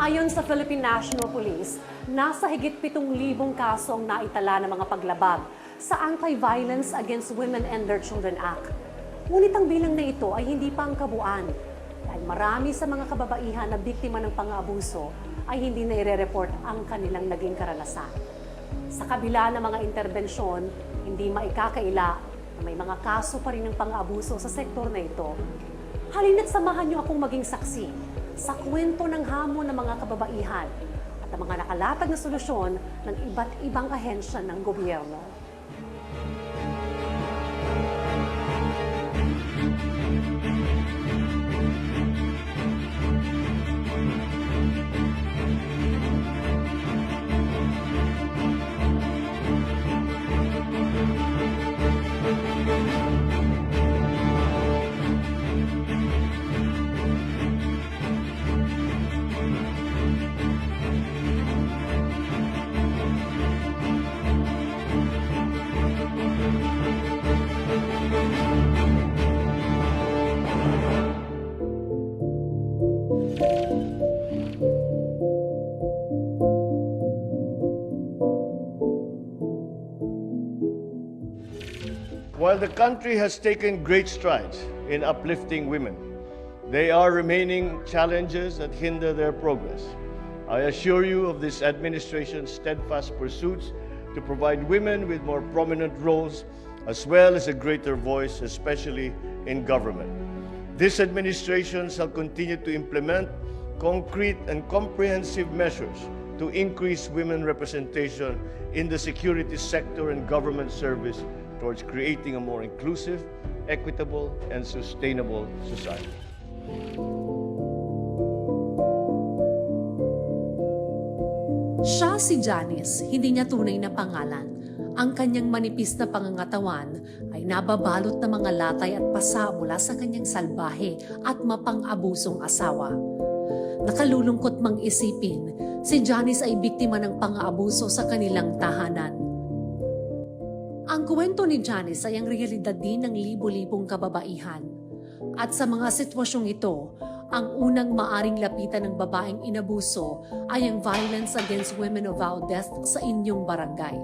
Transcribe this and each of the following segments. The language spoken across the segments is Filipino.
Ayon sa Philippine National Police, nasa higit 7,000 kaso ang naitala ng mga paglabag sa Anti-Violence Against Women and Their Children Act. Ngunit ang bilang na ito ay hindi pa ang kabuuan dahil marami sa mga kababaihan na biktima ng pang-aabuso ay hindi na ire-report ang kanilang naging karanasan. Sa kabila ng mga interbensyon, hindi maikakaila na may mga kaso pa rin ng pang-aabuso sa sektor na ito. Halina't samahan niyo akong maging saksi sa kwento ng hamon ng mga kababaihan at ang mga nakalatag na solusyon ng iba't ibang ahensya ng gobyerno. While the country has taken great strides in uplifting women, there are remaining challenges that hinder their progress. I assure you of this administration's steadfast pursuits to provide women with more prominent roles as well as a greater voice, especially in government. This administration shall continue to implement concrete and comprehensive measures to increase women representation in the security sector and government service towards creating a more inclusive, equitable, and sustainable society. Siya si Janice, hindi niya tunay na pangalan. Ang kanyang manipis na pangangatawan ay nababalot ng mga latay at pasa mula sa kanyang salbahe at mapang-abusong asawa. Nakalulungkot mang isipin, si Janice ay biktima ng pang-aabuso sa kanilang tahanan. Ang kwento ni Janice ay ang realidad din ng libo-libong kababaihan. At sa mga sitwasyong ito, ang unang maaring lapitan ng babaeng inabuso ay ang Violence Against Women of Valdez sa inyong barangay.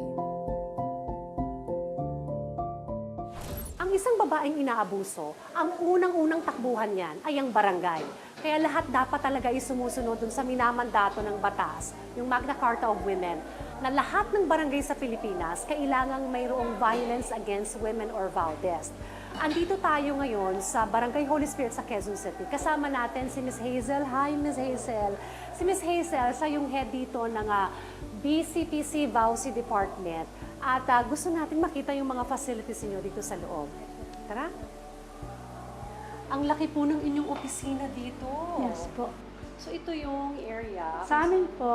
Ang isang babaeng inaabuso, ang unang-unang takbuhan niyan ay ang barangay. Kaya lahat dapat talaga ay sumusunod dun sa minamandato ng batas, yung Magna Carta of Women, na lahat ng barangay sa Pilipinas kailangang mayroong Violence Against Women or Valdez. Andito tayo ngayon sa Barangay Holy Spirit sa Quezon City. Kasama natin si Ms. Hazel. Hi, Ms. Hazel. Si Ms. Hazel, siya yung head dito ng BCPC VAUSI Department. At gusto natin makita yung mga facilities niyo dito sa loob. Tara. Ang laki po ng inyong opisina dito. Yes po. So ito yung area. Sa amin po,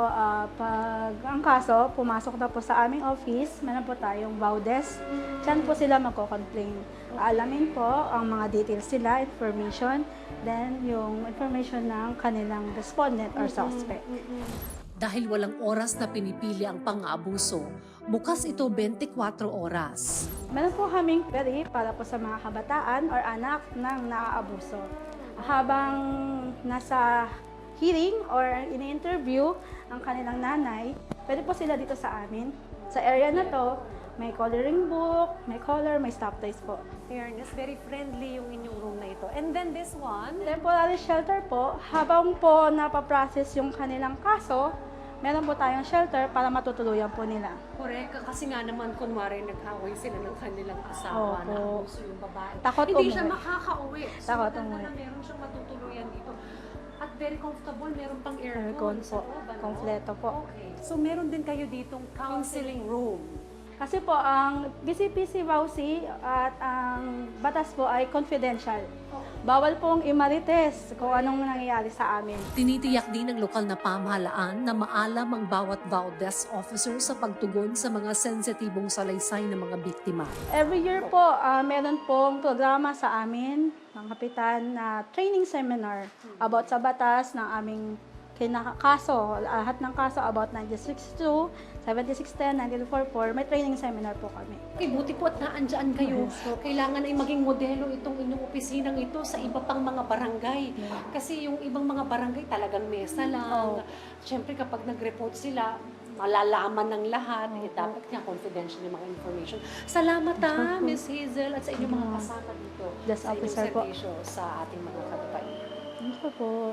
pag ang kaso, pumasok na po sa aming office, meron po tayong Valdez. Diyan po sila magko-complain. Alamin po ang mga details nila, information, then yung information ng kanilang respondent or suspect. Dahil walang oras na pinipili ang pang-aabuso, bukas ito 24 oras. Meron po kaming query para po sa mga kabataan or anak ng naaabuso. Habang nasa hearing or ini-interview ang kanilang nanay, pwede po sila dito sa amin. Sa area na to, may coloring book, may color, may stop toys po. Fairness, very friendly yung inyong room na ito. And then this one, Temporary shelter po, habang po napaprocess yung kanilang kaso, meron po tayong shelter para matutuluyan po nila. correct, kasi nga naman kunwari nag-away sila ng kanilang asawa Opo. na abuso yung babae. Takot Hindi umuwi. siya makakauwi. So Takot maganda umuwi. na meron siyang matutuluyan dito. At very comfortable, meron pang Aircon aircon sa po, loob. Ano? kompleto po. Okay. So meron din kayo ditong counseling room. Kasi po, ang BCPC VAUSI at ang batas po ay confidential. Bawal pong imarites kung anong nangyayari sa amin. Tinitiyak din ng lokal na pamahalaan na maalam ang bawat Valdez officer sa pagtugon sa mga sensitibong salaysay ng mga biktima. Every year po, meron pong programa sa amin, ng kapitan, na training seminar about sa batas ng aming kinakaso, lahat ng kaso about 9662, 7610, 9244, may training seminar po kami. Okay, buti po at naandyan kayo. Yes, po. Kailangan ay maging modelo itong inyong opisinang ito sa iba pang mga barangay. Kasi yung ibang mga barangay talagang mesa lang. Siyempre kapag nag-report sila, malalaman ng lahat. Dapat nga confidential yung mga information. Salamat Miss Hazel, at sa inyong mga kasama dito. Desk Sa inyong officer po. serbisyo sa ating mga kababaihan. Ito po.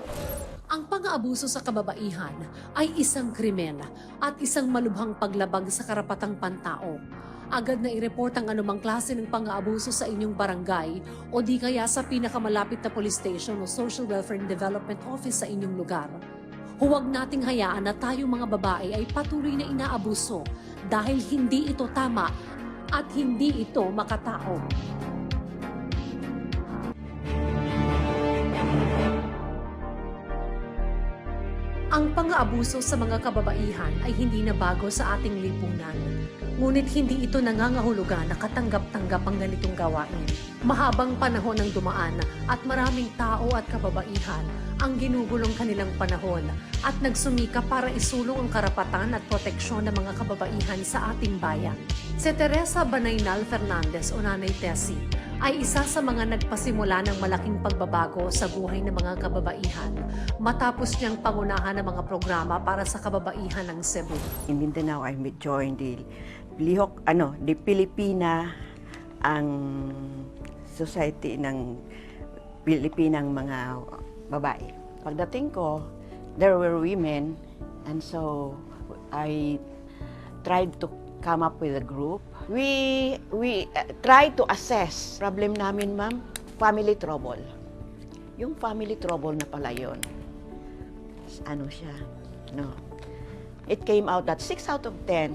Ang pang-aabuso sa kababaihan ay isang krimen at isang malubhang paglabag sa karapatang pantao. Agad na i-report ang anumang klase ng pang-aabuso sa inyong barangay o di kaya sa pinakamalapit na police station o Social Welfare and Development Office sa inyong lugar. Huwag nating hayaan na tayong mga babae ay patuloy na inaabuso dahil hindi ito tama at hindi ito makatao. Ang pang-aabuso sa mga kababaihan ay hindi na bago sa ating lipunan. Ngunit hindi ito nangangahulugan na katanggap-tanggap ang ganitong gawain. Mahabang panahon ang dumaan at maraming tao at kababaihan ang ginugulong kanilang panahon at nagsumika para isulong ang karapatan at proteksyon ng mga kababaihan sa ating bayan. Si Teresa Banaynal Fernandez o Nanay Tessie ay isa sa mga nagpasimula ng malaking pagbabago sa buhay ng mga kababaihan matapos niyang pangunahan ng mga programa para sa kababaihan ng Cebu. In Mindanao, I joined the Pilipina, ang society ng Pilipinang mga babae. Pagdating ko, there were women, and so I tried to come up with a group. We tried to assess. Problem namin, ma'am, family trouble. Yung family trouble na pala yun. Ano siya? No. It came out that 6 out of 10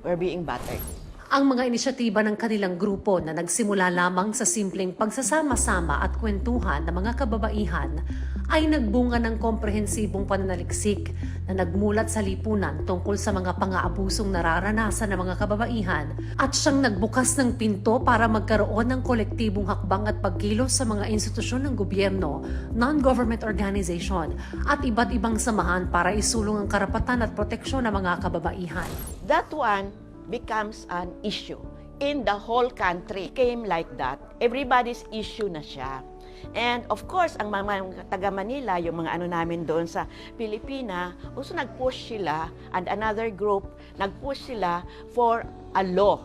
were being battered. Ang mga inisyatiba ng kanilang grupo na nagsimula lamang sa simpleng pagsasama-sama at kwentuhan ng mga kababaihan ay nagbunga ng komprehensibong pananaliksik na nagmulat sa lipunan tungkol sa mga pang-aabusong nararanasan ng mga kababaihan at siyang nagbukas ng pinto para magkaroon ng kolektibong hakbang at pagkilos sa mga institusyon ng gobyerno, non-government organization at iba't ibang samahan para isulong ang karapatan at proteksyon ng mga kababaihan. That one becomes an issue. In the whole country, came like that. Everybody's issue na siya. And of course, ang mga taga Manila, yung mga ano namin doon sa Pilipina, also nag-push sila, and another group, nag-push sila for a law.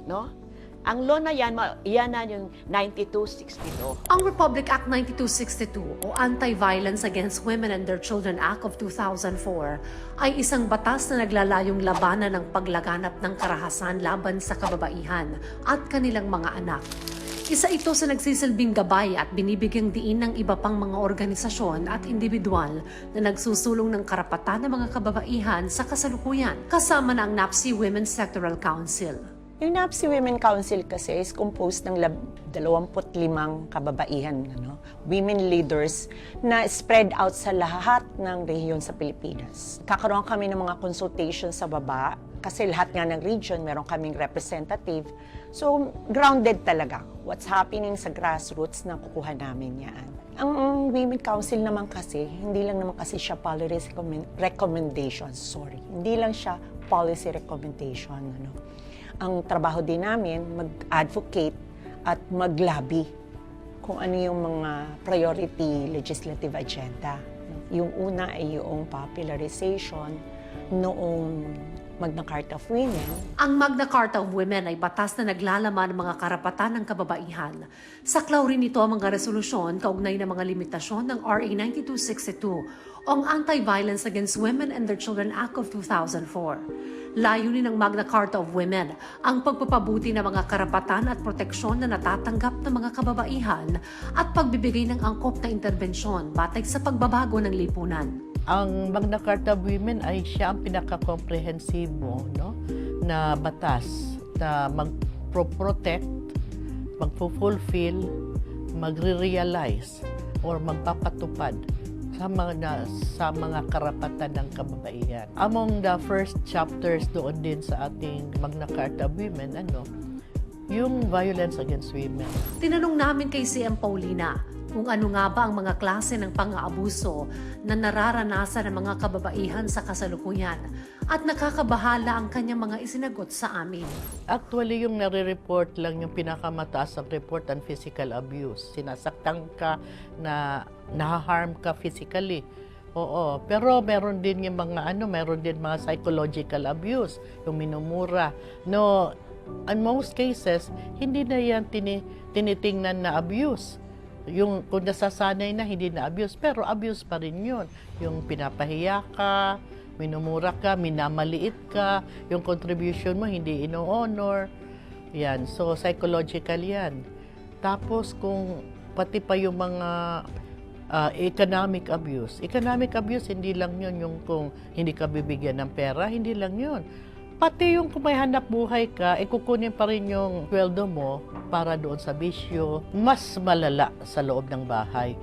No? Ang law na yan na yung 9262. Ang Republic Act 9262 o Anti-Violence Against Women and Their Children Act of 2004 ay isang batas na naglalayong labanan ng paglaganap ng karahasan laban sa kababaihan at kanilang mga anak. Isa ito sa nagsisilbing gabay at binibigyang diin ng iba pang mga organisasyon at individual na nagsusulong ng karapatan ng mga kababaihan sa kasalukuyan, kasama na ang NAPSI Women's Sectoral Council. Yung NAPSI Women Council kasi is composed ng 25 kababaihan, women leaders na spread out sa lahat ng rehiyon sa Pilipinas. Kakaroon kami ng mga consultation sa baba kasi lahat nga ng region meron kaming representative. So, grounded talaga. What's happening sa grassroots na kukuha namin yan. Ang Women Council naman kasi, hindi lang naman kasi siya policy recommendations, Hindi lang siya policy recommendation, Ang trabaho din namin, mag-advocate at mag-lobby kung ano yung mga priority legislative agenda. Yung una ay yung popularization noong Magna Carta of Women. Ang Magna Carta of Women ay batas na naglalaman ng mga karapatan ng kababaihan. Saklaw rin ito ang mga resolusyon kaugnay ng mga limitasyon ng RA 9262 o ang Anti-Violence Against Women and Their Children Act of 2004. Layunin ng Magna Carta of Women ang pagpapabuti ng mga karapatan at proteksyon na natatanggap ng mga kababaihan at pagbibigay ng angkop na interbensyon batay sa pagbabago ng lipunan. Ang Magna Carta of Women ay siya ang pinaka-komprehensibo na batas na mag-protect, mag-fulfill, magre-realize, or magpapatupad sa mga karapatan ng kababaihan. Among the first chapters doon din sa ating Magna Carta of Women, yung violence against women. Tinanong namin kay CM Paulina Kung ano nga ba ang mga klase ng pang-aabuso na nararanasan ng mga kababaihan sa kasalukuyan at nakakabahala ang kanyang mga isinagot sa amin. Actually, yung nare-report lang yung pinakamataas ang report ang physical abuse. Sinasaktan ka, na nahaharm ka physically. Oo, pero meron din yung mga meron din mga psychological abuse, yung minumura. No, in most cases, hindi na yan tinitingnan na abuse. Yung kung nasasanay na hindi na abuse, pero abuse pa rin yun. Yung pinapahiya ka, minumura ka, minamaliit ka, yung contribution mo hindi ino-honor. Yan, so psychological yan. Tapos kung pati pa yung mga economic abuse. Economic abuse, hindi lang yun yung kung hindi ka bibigyan ng pera, hindi lang yun. Pati yung kung may hanap buhay ka, kukunin pa rin yung sweldo mo para doon sa bisyo, mas malala sa loob ng bahay.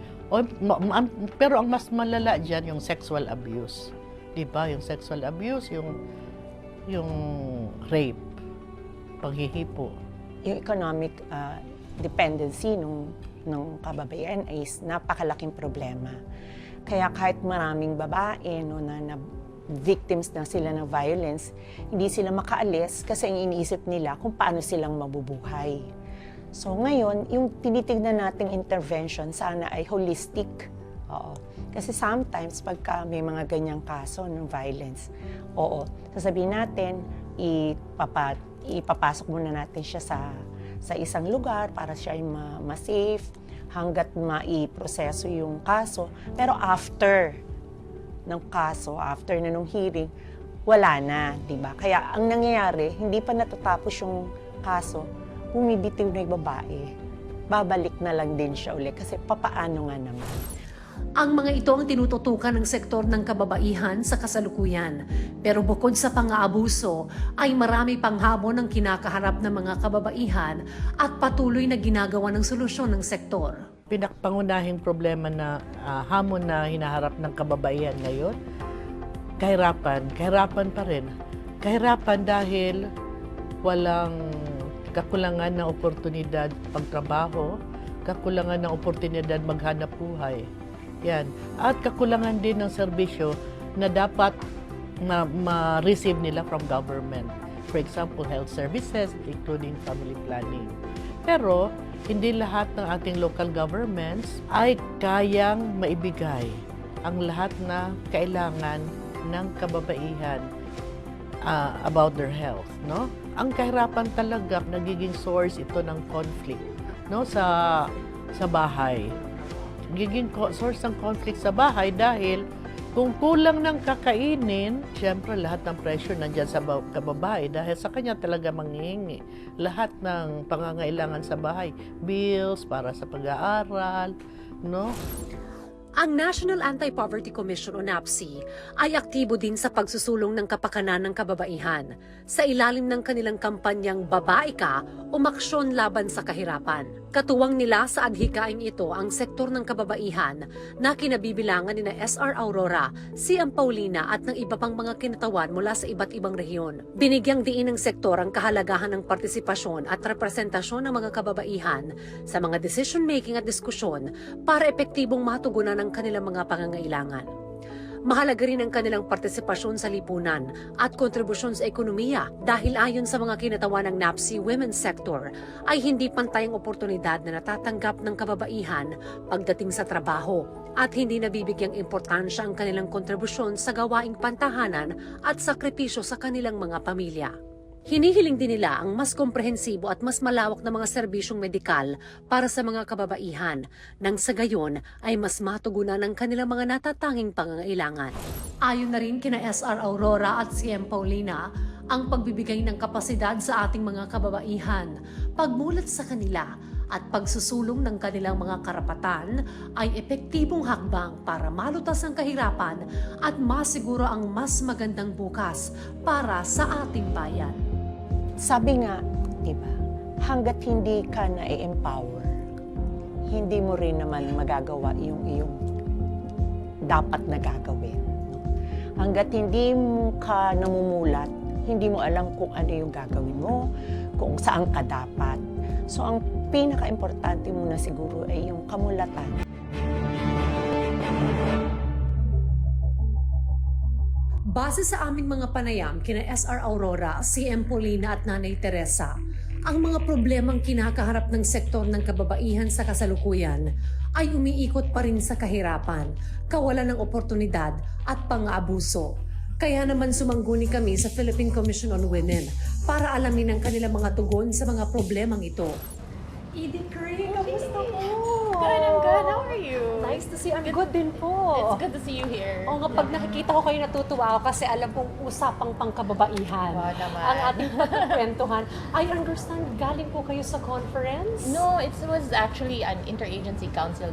Pero ang mas malala dyan, yung sexual abuse. Diba? Yung sexual abuse, yung rape, paghihipo. Yung economic dependency ng kababaihan ay napakalaking problema. Kaya kahit maraming babae na victims na sila ng violence, hindi sila makaalis kasi ang iniisip nila kung paano silang mabubuhay. So ngayon, yung tinitignan nating intervention sana ay holistic. Oo. Kasi sometimes pagka may mga ganyang kaso ng violence, sasabihin natin, ipapasok muna natin siya sa isang lugar para siya ay ma-safe hanggat maiproseso yung kaso. Pero after ng kaso, after na nung hearing, wala na, di ba? Kaya ang nangyayari, hindi pa natatapos yung kaso, bumibitiw na yung babae. Babalik na lang din siya ulit kasi papaano nga naman. Ang mga ito ang tinututukan ng sektor ng kababaihan sa kasalukuyan. Pero bukod sa pang-aabuso, ay marami pang hamon ang kinakaharap ng mga kababaihan at patuloy na ginagawa ng solusyon ng sektor. Pinakapangunahing problema na hamon na hinaharap ng kababaihan ngayon, kahirapan pa rin. Kahirapan dahil walang kakulangan ng oportunidad pagtrabaho, kakulangan ng oportunidad maghanap buhay. Yan. At kakulangan din ng serbisyo na dapat ma-receive nila from government. For example, health services, including family planning. Pero, hindi lahat ng ating local governments ay kayang maibigay ang lahat na kailangan ng kababaihan about their health. No? Ang kahirapan talaga, nagiging source ito ng conflict, no? sa bahay. Nagiging source ng conflict sa bahay dahil kung kulang ng kakainin, siyempre lahat ng pressure nandyan sa kababae dahil sa kanya talaga manghihingi. Lahat ng pangangailangan sa bahay, bills para sa pag-aaral, no? Ang National Anti-Poverty Commission o NAPC ay aktibo din sa pagsusulong ng kapakanan ng kababaihan sa ilalim ng kanilang kampanyang Babae Ka, Umaksyon Laban sa Kahirapan. Katuwang nila sa adhikaing ito ang sektor ng kababaihan na kinabibilangan ni SR Aurora, CM Paulina at ng iba pang mga kinatawan mula sa iba't ibang rehiyon. Binigyang diin ng sektor ang kahalagahan ng partisipasyon at representasyon ng mga kababaihan sa mga decision-making at diskusyon para epektibong matugunan ng kanilang mga pangangailangan. Mahalaga rin ang kanilang partisipasyon sa lipunan at kontribusyon sa ekonomiya dahil ayon sa mga kinatawan ng NAPC Women's Sector ay hindi pantay ang oportunidad na natatanggap ng kababaihan pagdating sa trabaho at hindi nabibigyang importansya ang kanilang kontribusyon sa gawaing pantahanan at sakripisyo sa kanilang mga pamilya. Hinihiling din nila ang mas komprehensibo at mas malawak na mga serbisyong medikal para sa mga kababaihan nang sa gayon ay mas matugunan ang kanilang mga natatanging pangangailangan. Ayon na rin kina SR Aurora at CM Paulina, ang pagbibigay ng kapasidad sa ating mga kababaihan, pagmulat sa kanila at pagsusulong ng kanilang mga karapatan ay epektibong hakbang para malutas ang kahirapan at masiguro ang mas magandang bukas para sa ating bayan. Sabi nga, di ba, hanggat hindi ka na-empower, hindi mo rin naman magagawa yung iyong dapat na gagawin. Hanggat hindi mo ka namumulat, hindi mo alam kung ano yung gagawin mo, kung saan ka dapat. So ang pinaka-importante muna siguro ay yung kamulatan. Base sa aming mga panayam kina SR Aurora, CM Paulina at Nanay Teresa, ang mga problemang kinakaharap ng sektor ng kababaihan sa kasalukuyan ay umiikot pa rin sa kahirapan, kawalan ng oportunidad at pang-aabuso. Kaya naman sumangguni kami sa Philippine Commission on Women para alamin ang kanilang mga tugon sa mga problemang ito. Edith Cree, kamusta po? Good, I'm good. How are you? Nice to see you. I'm good din po. It's good to see you here. Oo nga, pag nakikita ko kayo natutuwa ako kasi alam kong usapang pangkababaihan. Wow naman. Ang ating pagkukwentuhan. I understand, galing po kayo sa conference? No, it was actually an interagency council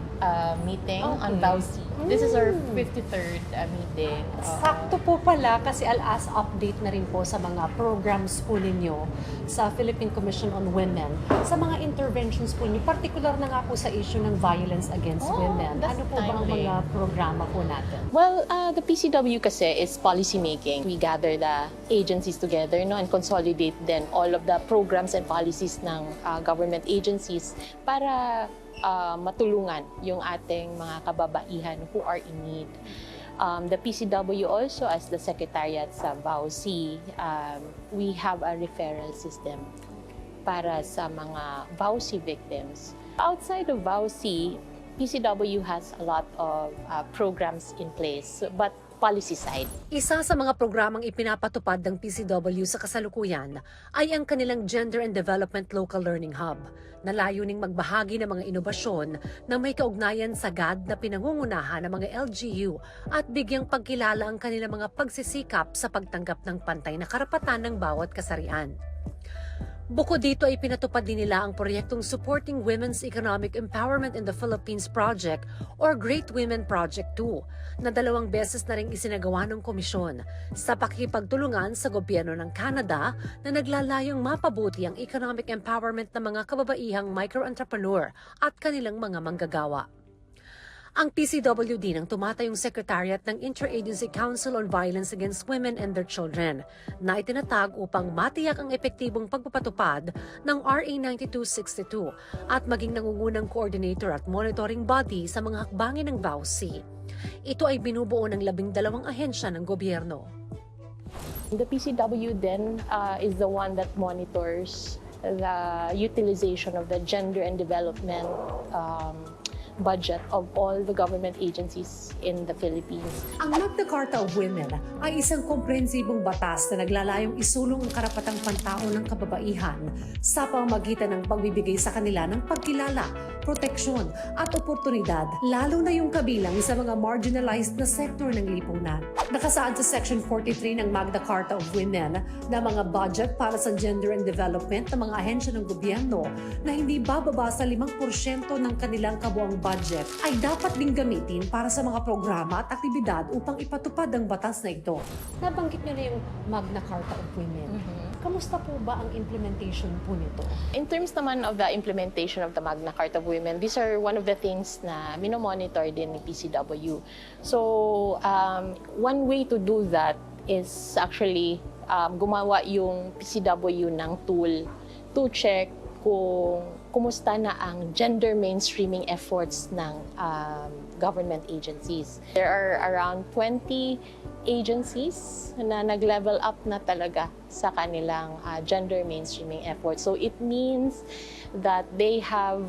meeting on Okay. VAUC. This is our 53rd meeting. Sakto po pala kasi I'll ask update na rin po sa mga programs po ninyo sa Philippine Commission on Women, sa mga interventions po ninyo, particular na nga po sa issue ng violence against women. that's Ano po ba ang timely. mga programa po natin? Well, the PCW kasi is policy making. We gather the agencies together and consolidate then all of the programs and policies ng government agencies para matulungan yung ating mga kababaihan who are in need. The PCW also, as the secretariat sa VAUC, we have a referral system para sa mga VAUC victims. Outside of VAUC, PCW has a lot of programs in place, but policy side. Isa sa mga programang ipinapatupad ng PCW sa kasalukuyan ay ang kanilang Gender and Development Local Learning Hub na layuning magbahagi ng mga inobasyon na may kaugnayan sa GAD na pinangungunahan ng mga LGU at bigyang pagkilala ang kanilang mga pagsisikap sa pagtanggap ng pantay na karapatan ng bawat kasarian. Bukod dito ay pinatupad din nila ang proyektong Supporting Women's Economic Empowerment in the Philippines Project or Great Women Project 2 na 2 beses na ring isinagawa ng komisyon sa pakikipagtulungan sa gobyerno ng Canada na naglalayong mapabuti ang economic empowerment ng mga kababaihang micro-entrepreneur at kanilang mga manggagawa. Ang PCW din ang tumatayong secretariat ng Interagency Council on Violence Against Women and Their Children na itinatag upang matiyak ang epektibong pagpapatupad ng RA 9262 at maging nangungunang coordinator at monitoring body sa mga hakbangin ng VAUC. Ito ay binubuo ng 12 ahensya ng gobyerno. The PCW then is the one that monitors the utilization of the gender and development budget of all the government agencies in the Philippines. Ang Magna Carta of Women ay isang komprehensibong batas na naglalayong isulong ang karapatang pantao ng kababaihan sa pamamagitan ng pagbibigay sa kanila ng pagkilala, proteksyon at oportunidad, lalo na yung kabilang sa mga marginalized na sektor ng lipunan. Nakasaad sa Section 43 ng Magna Carta of Women na mga budget para sa gender and development ng mga ahensya ng gobyerno na hindi bababa sa 5% ng kanilang kabuang budget ay dapat ding gamitin para sa mga programa at aktibidad upang ipatupad ang batas na ito. Nabanggit nyo na yung Magna Carta of Women. Kamusta po ba ang implementation po nito? In terms naman of the implementation of the Magna Carta of Women, these are one of the things na minomonitor din ni PCW. So, one way to do that is actually gumawa yung PCW ng tool to check kung kumusta na ang gender mainstreaming efforts ng government agencies. There are around 20 agencies na nag-level up na talaga sa kanilang gender mainstreaming efforts. So it means that they have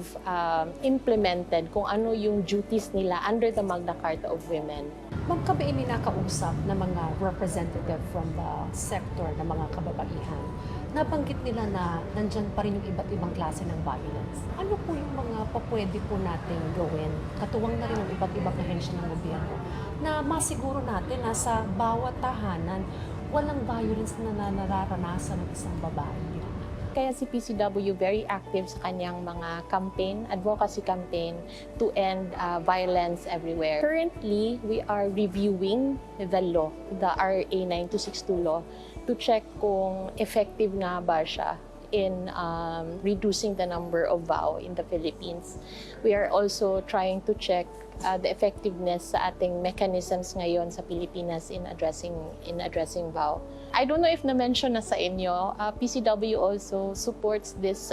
implemented kung ano yung duties nila under the Magna Carta of Women. Ma'am, kami ay nakausap na mga representative from the sector ng mga kababaihan. Nabanggit nila na nandyan pa rin yung iba't ibang klase ng violence. Ano po yung mga papwede po nating gawin? Katuwang na rin ang iba't ibang ahensya ng gobyerno na masiguro natin na sa bawat tahanan walang violence na nararanasan ng isang babae. Kaya si PCW very active sa kanyang mga campaign, advocacy campaign to end violence everywhere. Currently, we are reviewing the law, the RA 9262 law, to check kung effective nga ba siya in reducing the number of VAW in the Philippines. We are also trying to check the effectiveness sa ating mechanisms ngayon sa Pilipinas in addressing VAW. I don't know if na-mention na sa inyo, PCW also supports this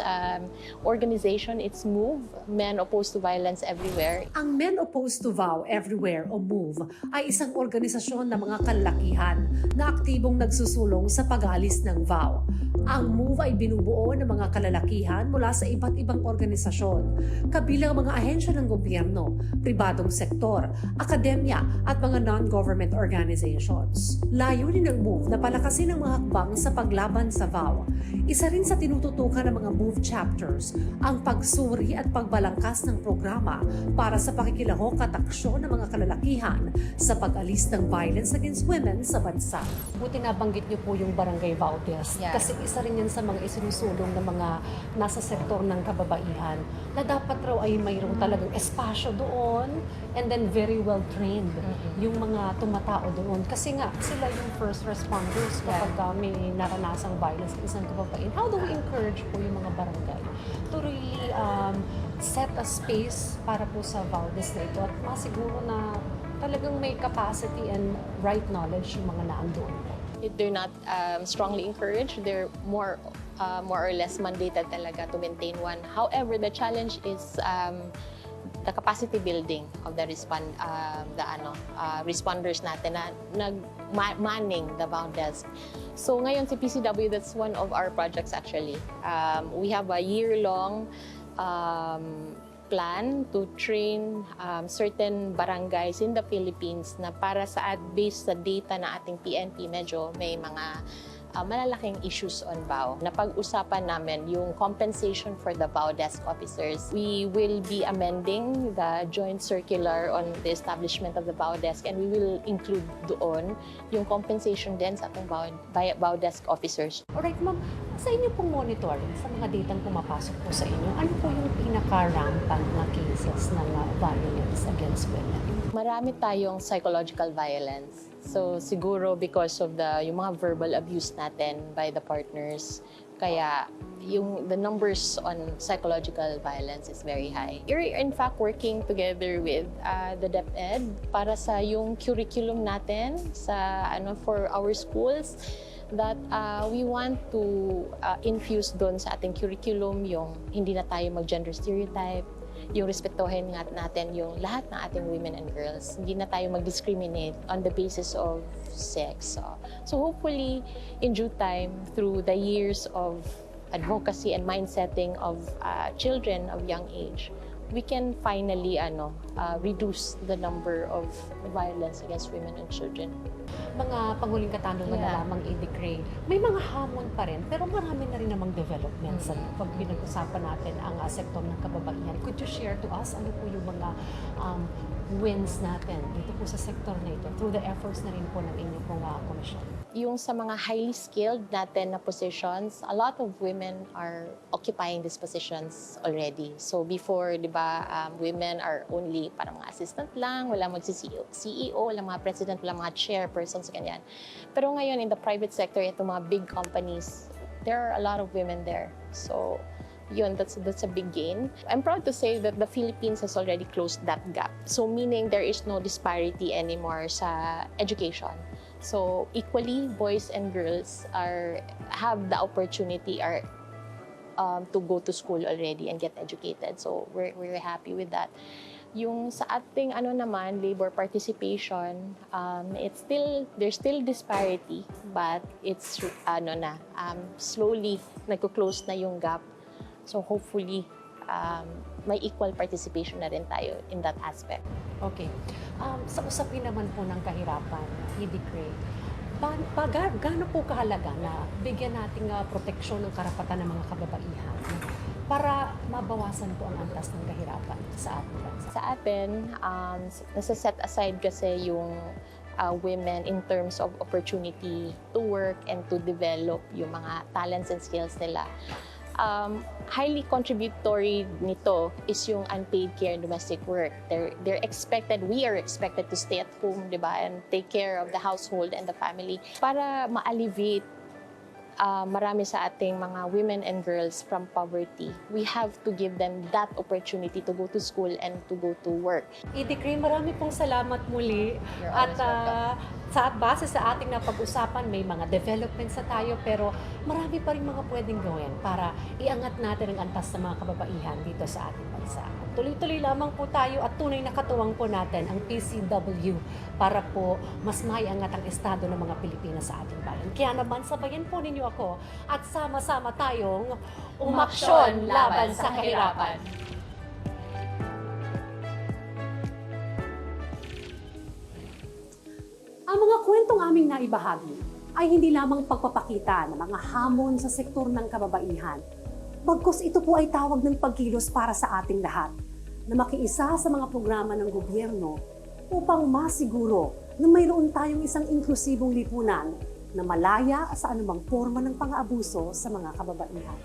organization, it's MOVE, Men Opposed to Violence Everywhere. Ang Men Opposed to VAW Everywhere o MOVE ay isang organisasyon ng mga kalalakihan na aktibong nagsusulong sa pag-aalis ng VAW. Ang MOVE ay binubuo ng mga kalalakihan mula sa iba't ibang organisasyon, kabilang mga ahensya ng gobyerno, pribadong sektor, akademya at mga non-government organizations. Layunin ng MOVE na palakasin ang mga hakbang sa paglaban sa VAW. Isa rin sa tinututukan ng mga MOVE chapters ang pagsuri at pagbalangkas ng programa para sa pakikilahok at aksyon ng mga kalalakihan sa pag-alis ng violence against women sa bansa. Buti nabanggit niyo po yung Barangay VAW Desk. Yeah. Kasi isa rin yan sa mga isinusulong ng mga nasa sektor ng kababaihan na dapat raw ay mayroong talagang espasyo doon and then very well trained yung mga tumatao doon. Kasi nga, sila yung first responders kapag may naranasang violence sa isang kababaihan. How do we encourage po yung mga barangay to really set a space para po sa VAW Desk na ito at masiguro na talagang may capacity and right knowledge yung mga naandoon po? They're not strongly encouraged. They're more or less mandated talaga to maintain one. However, the challenge is the capacity building of the responders natin na manning the VAW Desk. So ngayon si PCW, that's one of our projects actually. We have a year-long plan to train certain barangays in the Philippines na para sa based sa data na ating PNP, medyo may mga malalaking issues on VAW. Napag-usapan namin yung compensation for the VAW desk officers. We will be amending the joint circular on the establishment of the VAW desk and we will include doon yung compensation din sa ating VAW desk officers. Alright, ma'am. Sa inyo pong monitoring, sa mga datang pumapasok po sa inyo, ano po yung pinaka-rampant na cases ng violence against women? Marami tayong psychological violence. So siguro because of yung mga verbal abuse natin by the partners, kaya the numbers on psychological violence is very high. We're in fact working together with the DepEd para sa yung curriculum natin sa for our schools that we want to infuse doon sa ating curriculum yung hindi na tayo mag-gender stereotype, yung respetuhin nga natin yung lahat ng ating women and girls. Hindi na tayo mag-discriminate on the basis of sex. So hopefully, in due time, through the years of advocacy and mindsetting of children of young age, we can finally reduce the number of violence against women and children. Mga panghuling katanungan na lamang, Edie Cray, may mga hamon pa rin, pero marami na rin namang development sa pag pinag-usapan natin ang sektor ng kababaihan. Could you share to us ano po yung mga wins natin dito po sa sektor na ito through the efforts na rin po ng inyong pong komisyon? Yung sa mga highly skilled natin na positions, a lot of women are occupying these positions already. So before, di ba, women are only parang mga assistant lang, wala mag-CEO, wala mga president, wala mga chairpersons, ganyan. Pero ngayon, in the private sector, itong mga big companies, there are a lot of women there. So yun, that's a big gain. I'm proud to say that the Philippines has already closed that gap. So meaning there is no disparity anymore sa education. So equally, boys and girls have the opportunity to go to school already and get educated. So we're happy with that. Yung sa ating naman, labor participation, there's still disparity, but it's slowly nagko-close na yung gap. So hopefully, may equal participation na rin tayo in that aspect. Okay. Sa usapin naman po ng kahirapan, Edie Cray, gaano po kahalaga na bigyan nating proteksyon ng karapatan ng mga kababaihan para mabawasan po ang antas ng kahirapan sa ating bansa? Sa atin, nasa-set aside kasi yung women in terms of opportunity to work and to develop yung mga talents and skills nila. Highly contributory nito is yung unpaid care and domestic work. We are expected to stay at home, di ba, and take care of the household and the family para ma-alleviate marami sa ating mga women and girls from poverty, we have to give them that opportunity to go to school and to go to work. Idikri, marami pong salamat muli. You're At always sa base sa ating napag-usapan, may mga developments na tayo, pero marami pa rin mga pwedeng gawin para iangat natin ang antas ng mga kababaihan dito sa ating bansa. Tuloy-tuloy lamang po tayo at tunay na katuwang po natin ang PCW para po mas maiangat ang estado ng mga Pilipinas sa ating bayan. Kaya naman, sabayan po ninyo ako at sama-sama tayong umaksyon laban sa kahirapan. Ang mga kwentong aming naibahagi ay hindi lamang pagpapakita ng mga hamon sa sektor ng kababaihan. Bagkus ito po ay tawag ng pagkilos para sa ating lahat na makiisa sa mga programa ng gobyerno upang masiguro na mayroon tayong isang inklusibong lipunan na malaya sa anumang forma ng pang-aabuso sa mga kababaihan.